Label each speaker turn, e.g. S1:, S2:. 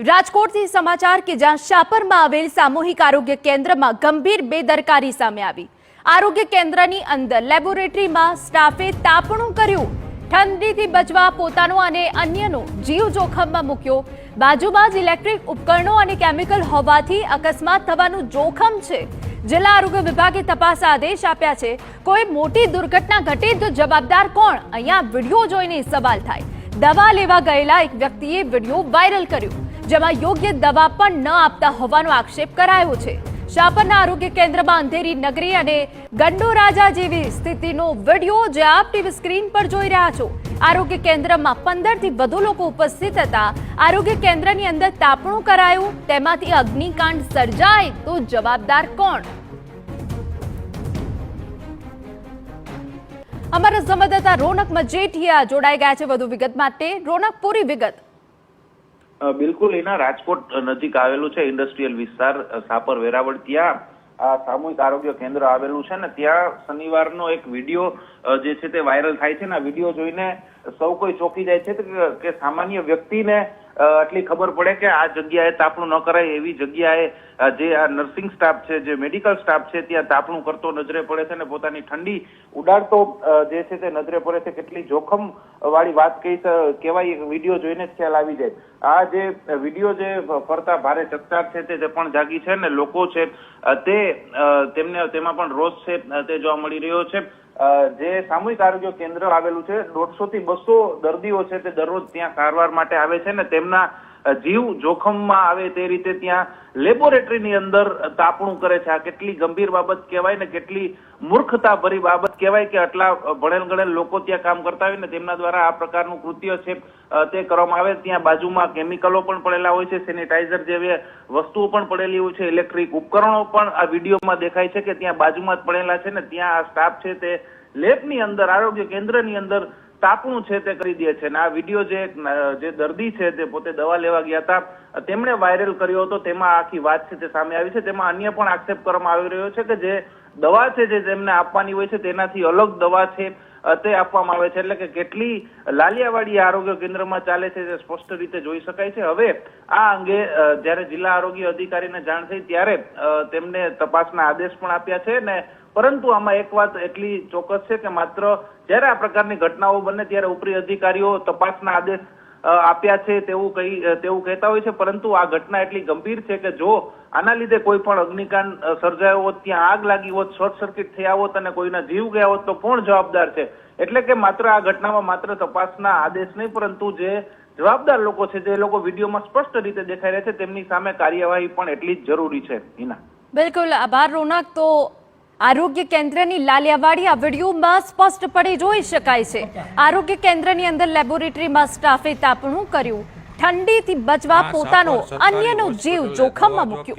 S1: રાજકોટથી સમાચાર કે જ્યાં શાપરમાં આવેલ સામૂહિક આરોગ્ય કેન્દ્રમાં ગંભીર બેદરકારી સામે આવી। આરોગ્ય કેન્દ્રની અંદર લેબોરેટરીમાં સ્ટાફે તાપણું કર્યું। ઠંડીથી બચવા પોતાનો અને અન્યનો જીવ જોખમમાં મૂક્યો। બાજુમાં જ ઇલેક્ટ્રિક ઉપકરણો અને કેમિકલ હોવાથી અકસ્માત થવાનું જોખમ છે। જિલ્લા આરોગ્ય વિભાગે તપાસ આદેશ આપ્યા છે। કોઈ મોટી દુર્ઘટના ઘટે તો જવાબદાર કોણ? અહીંયા વિડીયો જોઈને સવાલ થાય। દવા લેવા ગયેલા એક વ્યક્તિએ વિડીયો વાયરલ કર્યો, જેમાં યોગ્ય દવા પણ ન આપતા હોવાનો આક્ષેપ કરાયો છે। શાપરના આરોગ્ય કેન્દ્રમાં અંધેરી નગરી અને ગંડો રાજા જેવી સ્થિતિનો વિડીયો જે આપ ટીવી સ્ક્રીન પર જોઈ રહ્યા છો। આરોગ્ય કેન્દ્રમાં 15 થી વધુ લોકો ઉપસ્થિત હતા। આરોગ્ય કેન્દ્રની અંદર તાપણું કરાયું, તેમાંથી અગ્નિકાંડ સર્જાય તો જવાબદાર કોણ? અમારા સંવાદદાતા રોનક મજેઠિયા જોડાઈ ગયા છે વધુ વિગત માટે। રોનક, પૂરી વિગત।
S2: બિલકુલ, એના રાજકોટ નજીક આવેલું છે ઇન્ડસ્ટ્રીયલ વિસ્તાર સાપર વેરાવળ, ત્યાં આ સામૂહિક આરોગ્ય કેન્દ્ર આવેલું છે ને ત્યાં શનિવારનો એક વિડીયો જે છે તે વાયરલ થાય છે ને આ વિડીયો જોઈને સૌ કોઈ ચોંકી જાય છે કે સામાન્ય વ્યક્તિને આટલી ખબર પડે કે આ જગ્યાએ તાપણું ન કરાય એવી જગ્યાએ જે આ નર્સિંગ સ્ટાફ છે, જે મેડિકલ સ્ટાફ છે, ત્યાં તાપણું કરતો નજરે પડે છે ને પોતાની ઠંડી ઉડાડતો જે છે તે નજરે પડે છે। કેટલી જોખમ વાળી વાત કહેવાય, વિડીયો જોઈને જ ખ્યાલ આવી જાય। આ જે વિડીયો જે ફરતા ભારે ચકચાર છે તે પણ જાગી છે ને લોકો છે તેમાં પણ રોષ છે તે જોવા મળી રહ્યો છે। જે સામૂહિક આરોગ્ય કેન્દ્ર આવેલું છે, 150 થી 200 દર્દીઓ છે તે દરરોજ ત્યાં સારવાર માટે આવે છે ને તેમના જીવ જોખમમાં આવે તે રીતે ત્યાં લેબોરેટરીની અંદર તાપણું કરે છે। આ કેટલી ગંભીર બાબત કહેવાય ને કેટલી મૂર્ખતા ભરી બાબત કહેવાય કે આટલા ભણેલ ગણેલ લોકો ત્યાં કામ કરતા હોય ને તેમના દ્વારા આ પ્રકારનું કૃત્ય છે તે કરવામાં આવે। ત્યાં બાજુમાં કેમિકલો પણ પડેલા હોય છે, સેનિટાઈઝર જેવી વસ્તુઓ પણ પડેલી હોય છે, ઇલેક્ટ્રિક ઉપકરણો પણ આ વિડીયોમાં દેખાય છે કે ત્યાં બાજુમાં જ પડેલા છે ને ત્યાં આ સ્ટાફ છે તે લેબની અંદર, આરોગ્ય કેન્દ્રની અંદર તાપણું છે તે કરી દે છે। આ વિડીયો જે દર્દી છે તે પોતે દવા લેવા ગયા હતા તેમણે વાયરલ કર્યો હતો, તેમાં આખી વાત છે તે સામે આવી છે। તેમાં અન્ય પણ આક્ષેપ કરવામાં આવી રહ્યો છે કે જે દવા છે જે તેમને આપવાની હોય છે તેનાથી અલગ દવા છે તે આપવામાં આવે છે। એટલે કે કેટલી લાલિયાવાડી આરોગ્ય કેન્દ્રમાં ચાલે છે તે સ્પષ્ટ રીતે જોઈ શકાય છે। હવે આ અંગે જ્યારે જિલ્લા આરોગ્ય અધિકારીને જાણ થઈ ત્યારે તેમને તપાસના આદેશ પણ આપ્યા છે ને પરંતુ આમાં એક વાત એટલી ચોક્કસ છે કે માત્ર જ્યારે આ પ્રકારની ઘટનાઓ બને ત્યારે ઉપરી અધિકારીઓ તપાસના આદેશ આપ્યા છે તેવું કહેતા હોય છે, પરંતુ આ ઘટના એટલી ગંભીર છે કે જો આના લીધે કોઈ પણ અગ્નિકાંડ સર્જાયો હોત, ત્યાં આગ લાગી હોત, શોર્ટ સર્કિટ થયા હોત અને કોઈના જીવ ગયા હોત તો કોણ જવાબદાર છે? એટલે કે માત્ર આ ઘટનામાં માત્ર તપાસના આદેશ નહીં પરંતુ જે જવાબદાર લોકો છે, જે લોકો વિડીયોમાં સ્પષ્ટ રીતે દેખાઈ રહ્યા છે તેમની સામે કાર્યવાહી પણ એટલી જ જરૂરી છે। હિના,
S1: બિલકુલ આભાર રોનક। તો આરોગ્ય કેન્દ્રની લાલિયાવાડી આ વિડીયોમાં સ્પષ્ટપણે જોઈ શકાય છે। આરોગ્ય કેન્દ્રની અંદર લેબોરેટરીમાં સ્ટાફે તાપણું કર્યું, ઠંડીથી બચવા પોતાનો અન્યનો જીવ જોખમમાં મૂક્યો।